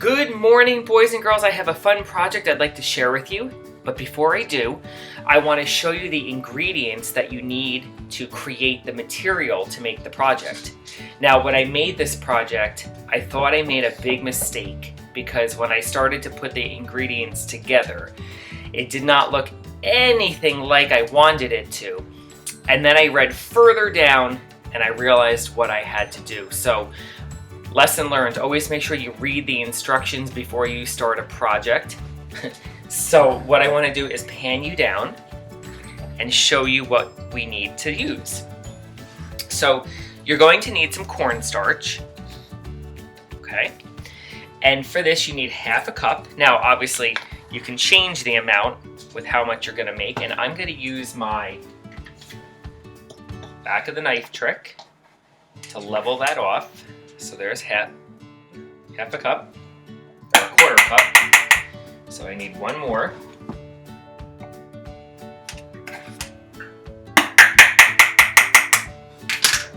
Good morning, boys and girls. I have a fun project I'd like to share with you. But before I do, I want to show you the ingredients that you need to create the material to make the project. Now, when I made this project, I thought I made a big mistake because when I started to put the ingredients together, it did not look anything like I wanted it to. And then I read further down and I realized what I had to do. So, lesson learned, always make sure you read the instructions before you start a project. So what I want to do is pan you down and show you what we need to use. So you're going to need some cornstarch, okay? And for this you need half a cup. Now obviously you can change the amount with how much you're going to make, and I'm going to use my back of the knife trick to level that off. So there's half a cup, or a quarter cup. So I need one more.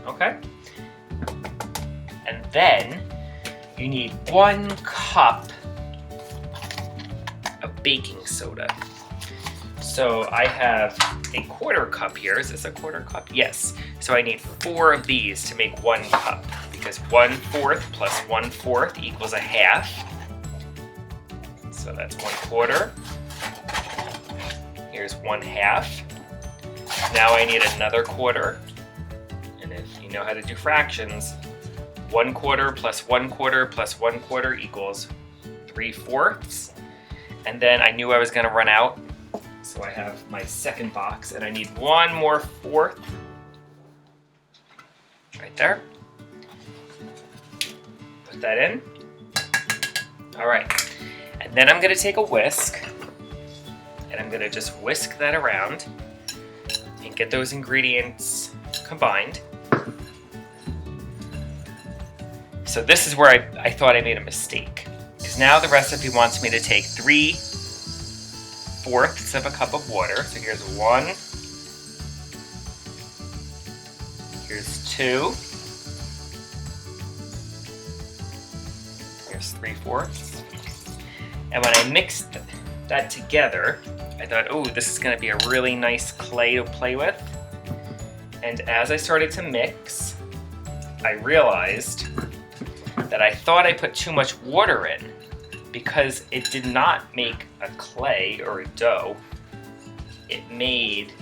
Okay. And then you need 1 cup of baking soda. So I have a quarter cup here. Is this a quarter cup? Yes. So I need 4 of these to make 1 cup, because 1/4 plus 1/4 equals a half. So that's 1/4. Here's 1/2. Now I need another quarter. And if you know how to do fractions, 1/4 plus 1/4 plus 1/4 equals 3/4. And then I knew I was going to run out. So I have my second box, and I need 1 more 1/4. Right there. Put that in. All right. And then I'm going to take a whisk, and I'm going to just whisk that around and get those ingredients combined. So this is where I thought I made a mistake, because now the recipe wants me to take 3/4 of a cup of water. So here's 1, here's 2, here's 3/4. And when I mixed that together, I thought, oh, this is going to be a really nice clay to play with. And as I started to mix, I realized that I thought I put too much water in, because it did not make a clay or a dough. It made,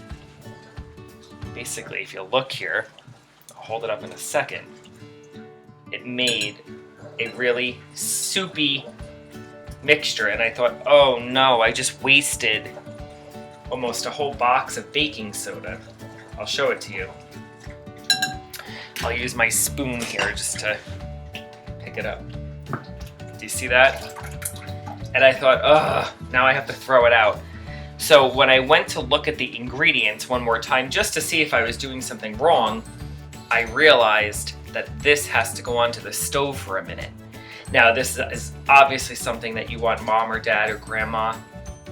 basically, if you look here, I'll hold it up in a second, it made a really soupy mixture, and I thought, oh no, I just wasted almost a whole box of baking soda. I'll show it to you. I'll use my spoon here just to pick it up. Do you see that? And I thought, ugh, now I have to throw it out. So when I went to look at the ingredients one more time, just to see if I was doing something wrong, I realized that this has to go onto the stove for a minute. Now, this is obviously something that you want mom or dad or grandma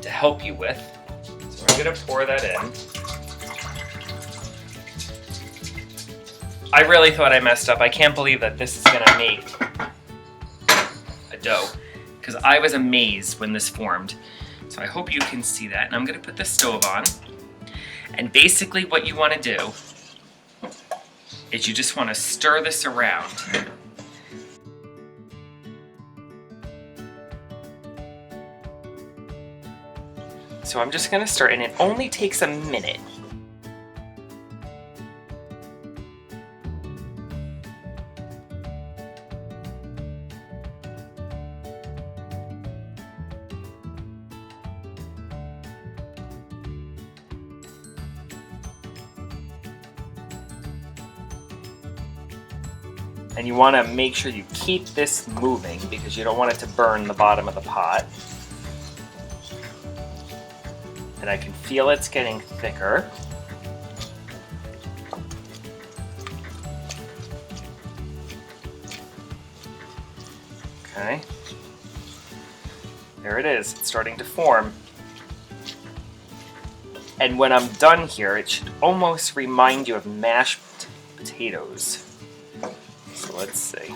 to help you with. So I'm going to pour that in. I really thought I messed up. I can't believe that this is going to make a dough, because I was amazed when this formed. So I hope you can see that. And I'm going to put the stove on. And basically what you want to do is you just want to stir this around. So I'm just going to stir, and it only takes a minute. And you want to make sure you keep this moving, because you don't want it to burn the bottom of the pot. And I can feel it's getting thicker. Okay. There it is. It's starting to form. And when I'm done here, it should almost remind you of mashed potatoes. So let's see.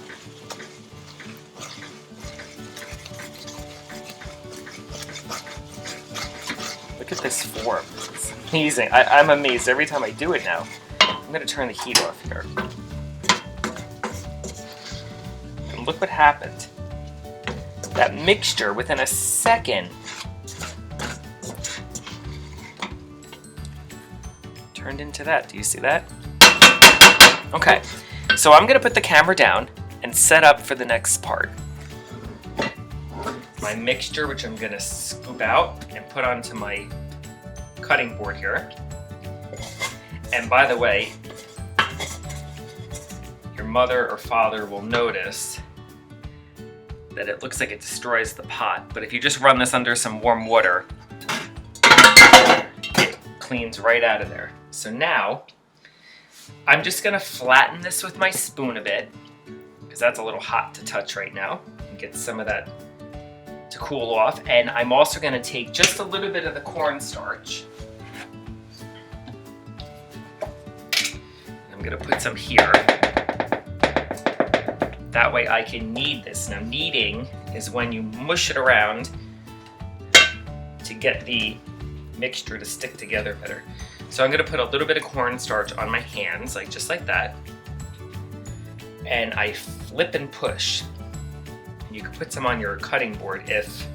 Look at this form. It's amazing. I'm amazed every time I do it now. I'm going to turn the heat off here. And look what happened. That mixture within a second turned into that. Do you see that? Okay, so I'm going to put the camera down and set up for the next part. My mixture, which I'm going to scoop out and put onto my cutting board here. And by the way, your mother or father will notice that it looks like it destroys the pot, but if you just run this under some warm water, it cleans right out of there. So now, I'm just gonna flatten this with my spoon a bit, because that's a little hot to touch right now, and get some of that to cool off. And I'm also gonna take just a little bit of the cornstarch. I'm gonna put some here. That way I can knead this. Now kneading is when you mush it around to get the mixture to stick together better. So I'm gonna put a little bit of cornstarch on my hands, like just like that. And I flip and push. You can put some on your cutting board if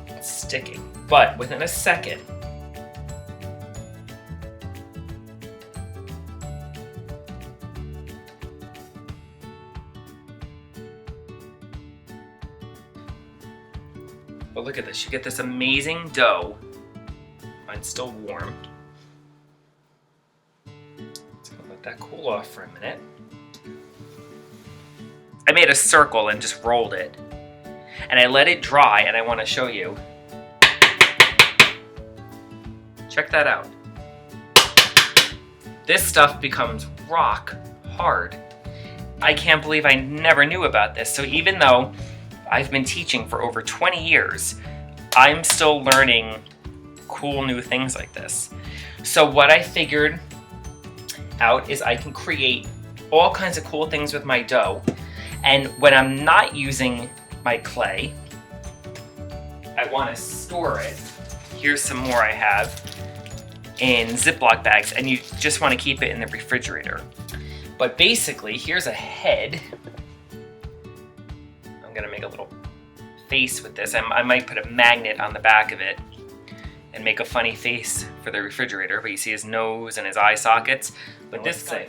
it's sticking. But within a second, but look at this, you get this amazing dough. Mine's still warm. Just gonna let that cool off for a minute. I made a circle and just rolled it. And I let it dry, and I want to show you. Check that out. This stuff becomes rock hard. I can't believe I never knew about this. So even though I've been teaching for over 20 years, I'm still learning cool new things like this. So what I figured out is I can create all kinds of cool things with my dough. And when I'm not using my clay, I want to store it. Here's some more I have in Ziploc bags, and you just want to keep it in the refrigerator. But basically, here's a head. I'm gonna make a little face with this. I might put a magnet on the back of it and make a funny face for the refrigerator, but you see his nose and his eye sockets. But this guy,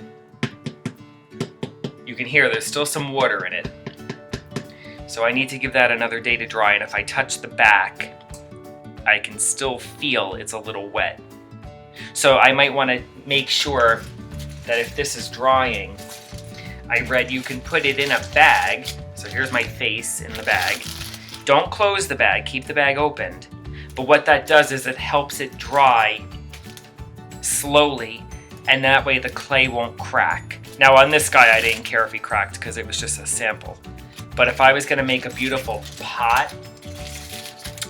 you can hear there's still some water in it. So I need to give that another day to dry, and if I touch the back, I can still feel it's a little wet. So I might want to make sure that if this is drying, I read you can put it in a bag. So here's my face in the bag. Don't close the bag, keep the bag opened. But what that does is it helps it dry slowly, and that way the clay won't crack. Now on this guy, I didn't care if he cracked because it was just a sample. But if I was gonna make a beautiful pot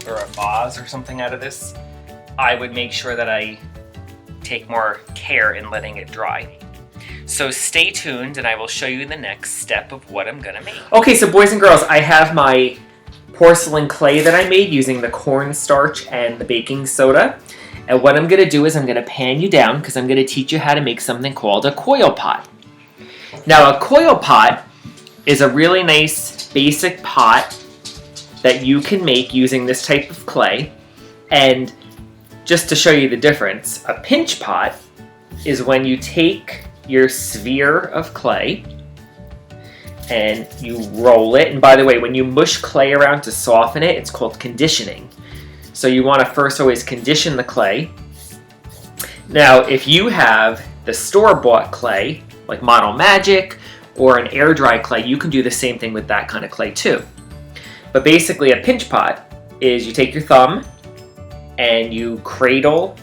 or a vase or something out of this, I would make sure that I take more care in letting it dry. So stay tuned and I will show you the next step of what I'm gonna make. Okay, so boys and girls, I have my porcelain clay that I made using the cornstarch and the baking soda. And what I'm gonna do is I'm gonna pan you down because I'm gonna teach you how to make something called a coil pot. Now a coil pot is a really nice basic pot that you can make using this type of clay. And just to show you the difference, a pinch pot is when you take your sphere of clay and you roll it. And by the way, when you mush clay around to soften it, it's called conditioning. So you want to first always condition the clay. Now, if you have the store-bought clay, like Model Magic or an air dry clay, you can do the same thing with that kind of clay too. But basically a pinch pot is you take your thumb and you cradle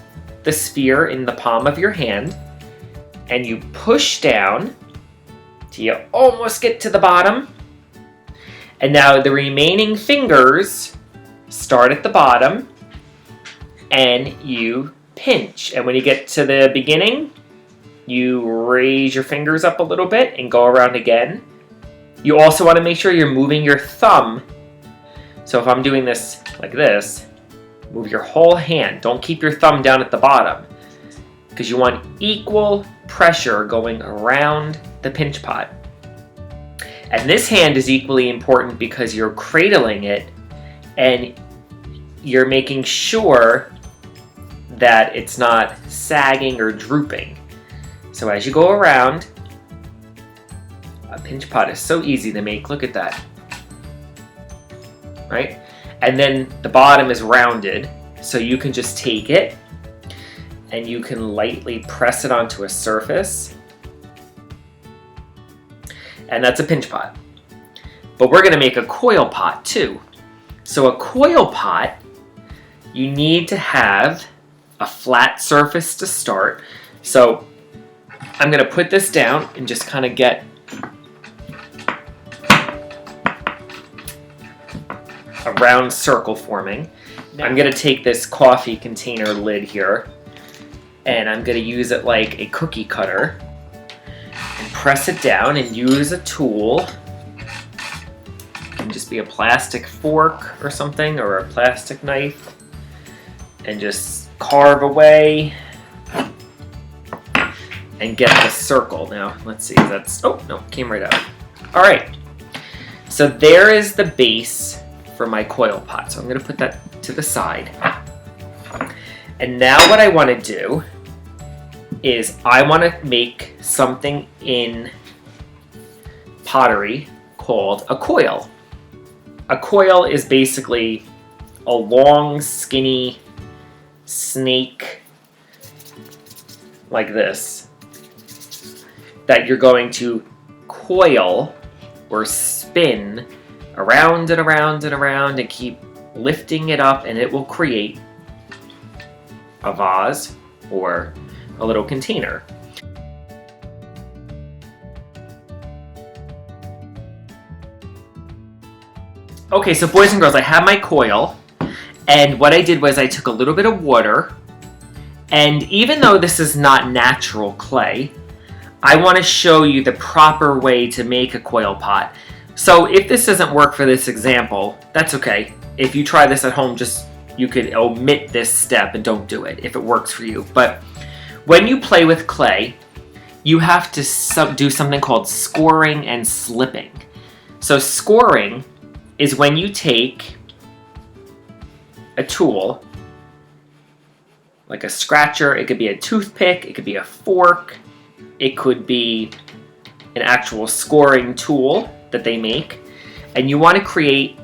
the sphere in the palm of your hand and you push down till you almost get to the bottom. And now the remaining fingers start at the bottom and you pinch. And when you get to the beginning, you raise your fingers up a little bit and go around again. You also want to make sure you're moving your thumb. So if I'm doing this like this, Move your whole hand. Don't keep your thumb down at the bottom because you want equal pressure going around the pinch pot. And this hand is equally important because you're cradling it and you're making sure that it's not sagging or drooping. So as you go around, a pinch pot is so easy to make. Look at that. Right? And then the bottom is rounded, so you can just take it and you can lightly press it onto a surface. And that's a pinch pot. But we're gonna make a coil pot too. So a coil pot, you need to have a flat surface to start. So I'm gonna put this down and just kind of get a round circle forming. I'm gonna take this coffee container lid here and I'm gonna use it like a cookie cutter and press it down and use a tool. It can just be a plastic fork or something, or a plastic knife, and just carve away and get the circle. Now, let's see, that's, oh, no, came right out. All right, so there is the base for my coil pot. So I'm gonna put that to the side. And now what I wanna do is I wanna make something in pottery called a coil. A coil is basically a long, skinny snake like this that you're going to coil or spin around and around and around and keep lifting it up, and it will create a vase or a little container. Okay, so boys and girls, I have my coil, and what I did was I took a little bit of water, and even though this is not natural clay, I want to show you the proper way to make a coil pot. So if this doesn't work for this example, that's okay. If you try this at home, you could omit this step and don't do it if it works for you. But when you play with clay, you have to do something called scoring and slipping. So scoring is when you take a tool, like a scratcher, it could be a toothpick, it could be a fork, it could be an actual scoring tool that they make, and you want to create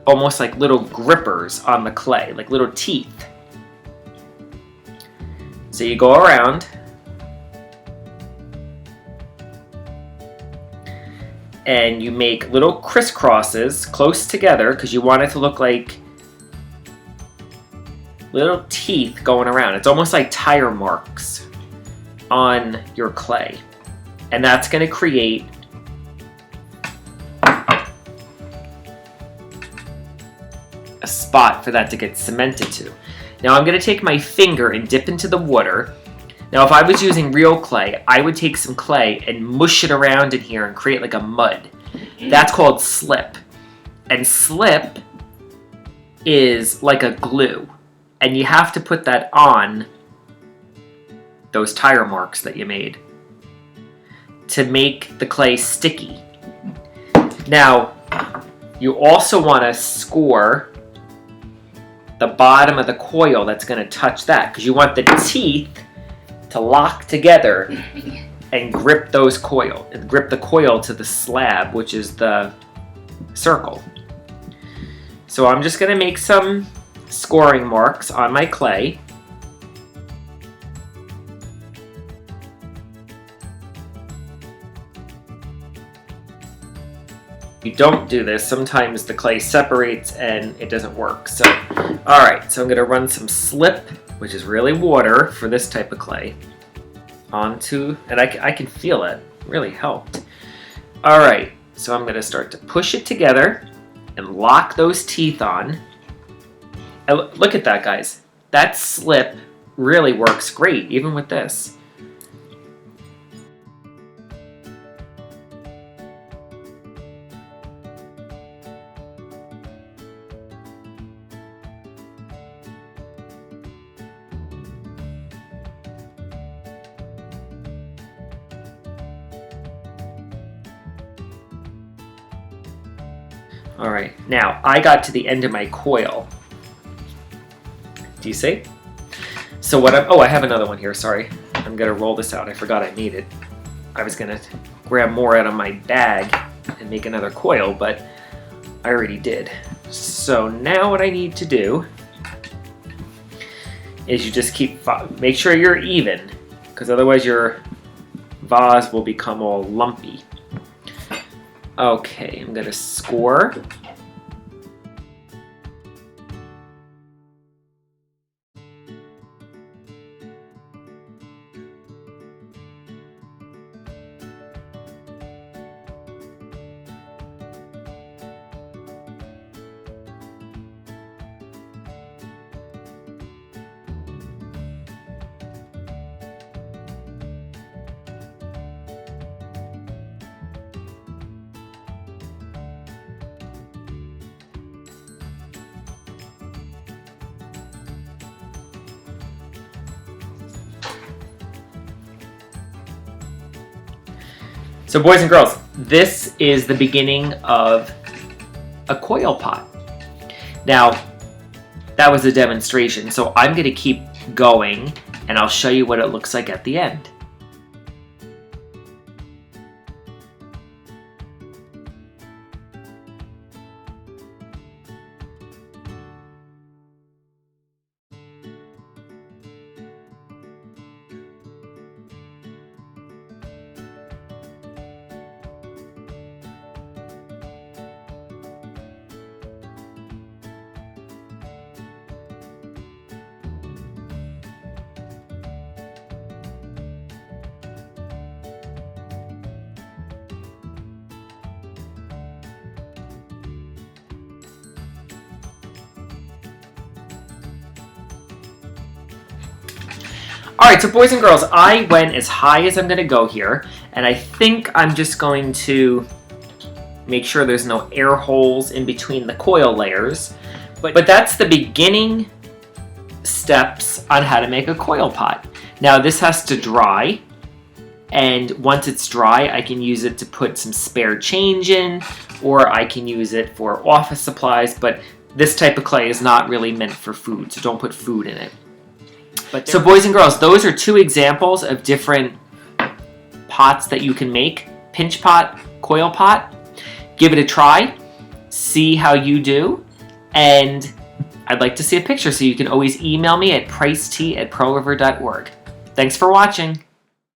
almost like little grippers on the clay, like little teeth. So you go around and you make little crisscrosses close together because you want it to look like little teeth going around. It's almost like tire marks on your clay, and that's going to create a spot for that to get cemented to. Now I'm going to take my finger and dip into the water. Now if I was using real clay, I would take some clay and mush it around in here and create like a mud. That's called slip. And slip is like a glue. And you have to put that on those tire marks that you made to make the clay sticky. Now, you also want to score the bottom of the coil that's going to touch that, because you want the teeth to lock together and grip the coil to the slab, which is the circle. So I'm just going to make some scoring marks on my clay. If you don't do this, sometimes the clay separates and it doesn't work. So, alright, so I'm going to run some slip, which is really water for this type of clay, onto, and I can feel it, really helped. Alright, so I'm going to start to push it together and lock those teeth on. And look at that, guys. That slip really works great, even with this. All right, now I got to the end of my coil. Do you see? So what oh, I have another one here, sorry. I'm gonna roll this out, I forgot I made it. I was gonna grab more out of my bag and make another coil, but I already did. So now what I need to do is you just make sure you're even, because otherwise your vase will become all lumpy. Okay, I'm gonna score. So boys and girls, this is the beginning of a coil pot. Now, that was a demonstration, so I'm going to keep going and I'll show you what it looks like at the end. Alright, so boys and girls, I went as high as I'm going to go here, and I think I'm just going to make sure there's no air holes in between the coil layers. But that's the beginning steps on how to make a coil pot. Now this has to dry, and once it's dry, I can use it to put some spare change in, or I can use it for office supplies, but this type of clay is not really meant for food, so don't put food in it. So boys and girls, those are two examples of different pots that you can make. Pinch pot, coil pot. Give it a try. See how you do. And I'd like to see a picture, so you can always email me at pricet@pearlriver.org. Thanks for watching.